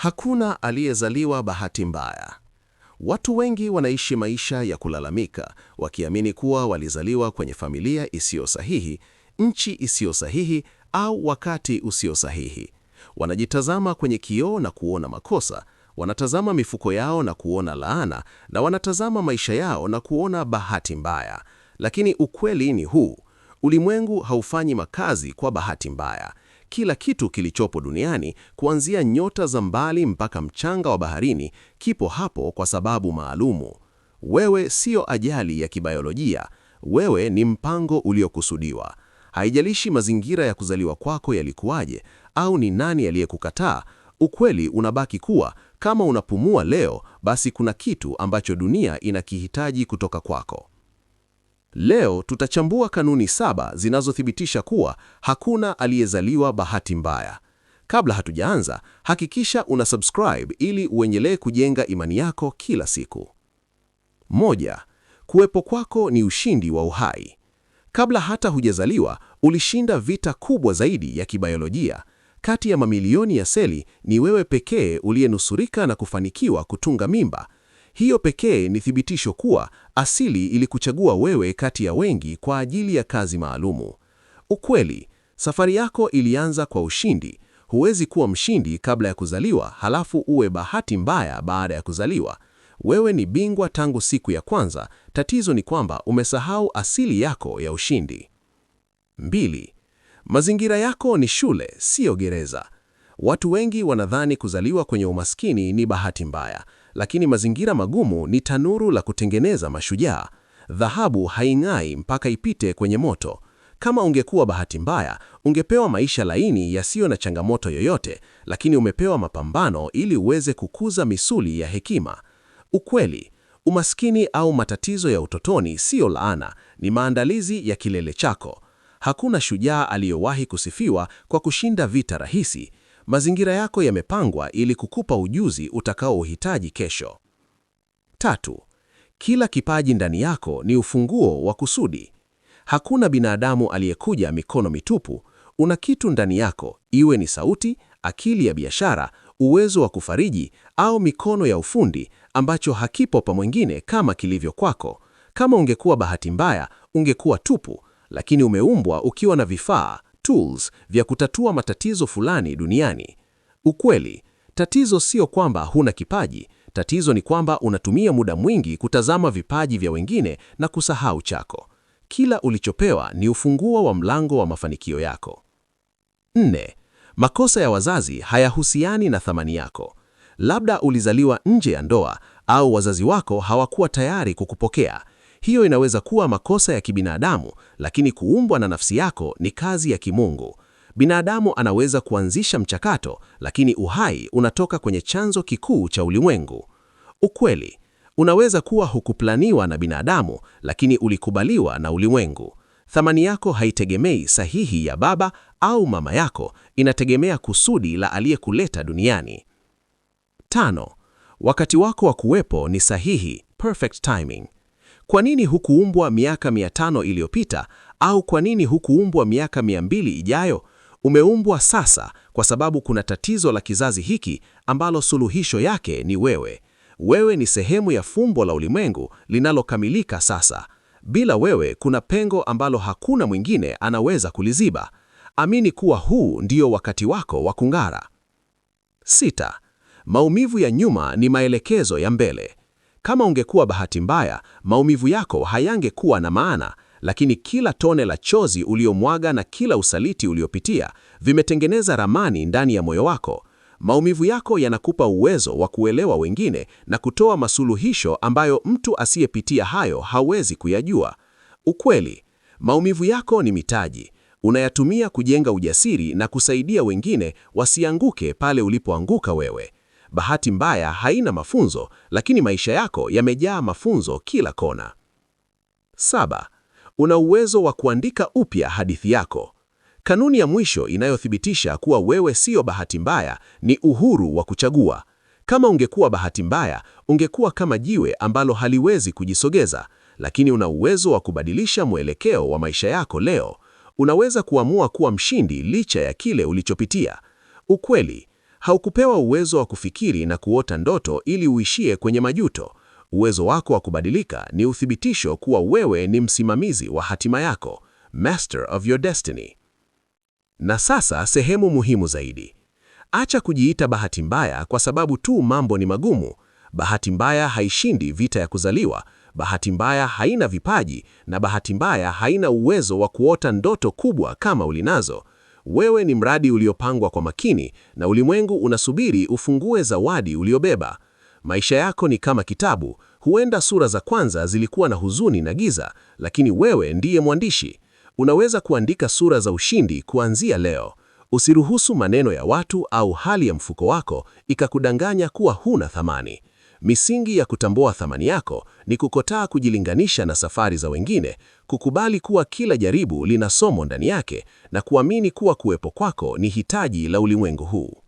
Hakuna aliyezaliwa bahati mbaya. Watu wengi wanaishi maisha ya kulalamika, wakiamini kuwa walizaliwa kwenye familia isiyo sahihi, nchi isiyo sahihi, au wakati usio sahihi. Wanajitazama kwenye kioo na kuona makosa, wanatazama mifuko yao na kuona laana, na wanatazama maisha yao na kuona bahati mbaya. Lakini ukweli ni huu: ulimwengu haufanyi makazi kwa bahati mbaya. Kila kitu kilichopo duniani, kuanzia nyota za mbali mpaka mchanga wa baharini, kipo hapo kwa sababu maalumu. Wewe sio ajali ya kibiolojia, wewe ni mpango uliokusudiwa. Haijalishi mazingira ya kuzaliwa kwako yalikuwaje, au ni nani aliyekukataa, ukweli unabaki kuwa kama unapumua leo, basi kuna kitu ambacho dunia inakihitaji kutoka kwako. Leo tutachambua kanuni 7 zinazothibitisha kuwa hakuna aliyezaliwa bahati mbaya. Kabla hatujaanza, hakikisha una subscribe ili uendelee kujenga imani yako kila siku. 1. Kuwepo kwako ni ushindi wa uhai. Kabla hata hujazaliwa, ulishinda vita kubwa zaidi ya kibiolojia. Kati ya mamilioni ya seli, ni wewe pekee uliyenusurika na kufanikiwa kutunga mimba. Hiyo pekee ni thibitisho kuwa asili ilikuchagua wewe kati ya wengi kwa ajili ya kazi maalumu. Ukweli, safari yako ilianza kwa ushindi. Huwezi kuwa mshindi kabla ya kuzaliwa halafu uwe bahati mbaya baada ya kuzaliwa. Wewe ni bingwa tangu siku ya kwanza. Tatizo ni kwamba umesahau asili yako ya ushindi. 2. Mazingira yako ni shule, sio gereza. Watu wengi wanadhani kuzaliwa kwenye umaskini ni bahati mbaya, lakini mazingira magumu ni tanuru la kutengeneza mashujaa. Dhahabu haing'ai mpaka ipite kwenye moto. Kama ungekuwa bahati mbaya, ungepewa maisha laini yasiyo na changamoto yoyote, lakini umepewa mapambano ili uweze kukuza misuli ya hekima. Ukweli, umaskini au matatizo ya utotoni sio laana, ni maandalizi ya kilele chako. Hakuna shujaa aliyowahi kusifiwa kwa kushinda vita rahisi. Mazingira yako yamepangwa ili kukupa ujuzi utakaouhitaji kesho. 3. Kila kipaji ndani yako ni ufunguo wa kusudi. Hakuna binadamu aliyekuja mikono mitupu. Una kitu ndani yako, iwe ni sauti, akili ya biashara, uwezo wa kufariji, au mikono ya ufundi, ambacho hakipo pa mwingine kama kilivyo kwako. Kama ungekuwa bahati mbaya, ungekuwa tupu, lakini umeumbwa ukiwa na vifaa, tools, vya kutatua matatizo fulani duniani. Ukweli, tatizo sio kwamba huna kipaji, tatizo ni kwamba unatumia muda mwingi kutazama vipaji vya wengine na kusahau chako. Kila ulichopewa ni ufunguo wa mlango wa mafanikio yako. 4. Makosa ya wazazi hayahusiani na thamani yako. Labda ulizaliwa nje ya ndoa au wazazi wako hawakuwa tayari kukupokea. Hiyo inaweza kuwa makosa ya kibinadamu, lakini kuumbwa na nafsi yako ni kazi ya kimungu. Binadamu anaweza kuanzisha mchakato, lakini uhai unatoka kwenye chanzo kikuu cha ulimwengu. Ukweli, unaweza kuwa hukuplaniwa na binadamu, lakini ulikubaliwa na ulimwengu. Thamani yako haitegemei sahihi ya baba au mama yako, inategemea kusudi la aliyekuleta duniani. 5. Wakati wako wa kuwepo ni sahihi, perfect timing. Kwa nini hukuumbwa miaka 500 iliyopita, au kwa nini hukuumbwa miaka 200 ijayo? Umeumbwa sasa kwa sababu kuna tatizo la kizazi hiki ambalo suluhisho yake ni wewe. Wewe ni sehemu ya fumbo la ulimwengu linalokamilika sasa. Bila wewe kuna pengo ambalo hakuna mwingine anaweza kuliziba. Amini kuwa huu ndio wakati wako wa kung'ara. 6. Maumivu ya nyuma ni maelekezo ya mbele. Kama ungekuwa bahati mbaya, maumivu yako hayangekuwa na maana, lakini kila tone la chozi uliomwaga na kila usaliti uliopitia vimetengeneza ramani ndani ya moyo wako. Maumivu yako yanakupa uwezo wa kuelewa wengine na kutoa masuluhisho ambayo mtu asiyepitia hayo hawezi kuyajua. Ukweli, maumivu yako ni mitaji. Unayatumia kujenga ujasiri na kusaidia wengine wasianguke pale ulipoanguka wewe. Bahati mbaya haina mafunzo, lakini maisha yako yamejaa mafunzo kila kona. 7. Una uwezo wa kuandika upya hadithi yako. Kanuni ya mwisho inayothibitisha kuwa wewe sio bahati mbaya ni uhuru wa kuchagua. Kama ungekuwa bahati mbaya, ungekuwa kama jiwe ambalo haliwezi kujisogeza, lakini una uwezo wa kubadilisha mwelekeo wa maisha yako leo. Unaweza kuamua kuwa mshindi licha ya kile ulichopitia. Ukweli, Haukupewa uwezo wa kufikiri na kuota ndoto ili uishie kwenye majuto. Uwezo wako wa kubadilika ni uthibitisho kuwa wewe ni msimamizi wa hatima yako, master of your destiny. Na sasa sehemu muhimu zaidi. Acha kujiita bahati mbaya kwa sababu tu mambo ni magumu. Bahati mbaya haishindi vita ya kuzaliwa, bahati mbaya haina vipaji, na bahati mbaya haina uwezo wa kuota ndoto kubwa kama ulinazo. Wewe ni mradi uliopangwa kwa makini, na ulimwengu unasubiri ufungue zawadi uliobeba. Maisha yako ni kama kitabu, huenda sura za kwanza zilikuwa na huzuni na giza, lakini wewe ndiye mwandishi. Unaweza kuandika sura za ushindi kuanzia leo. Usiruhusu maneno ya watu au hali ya mfuko wako ikakudanganya kuwa huna thamani. Misingi ya kutambua thamani yako ni kukataa kujilinganisha na safari za wengine, kukubali kuwa kila jaribu lina somo ndani yake, na kuamini kuwa kuwepo kwako ni hitaji la ulimwengu huu.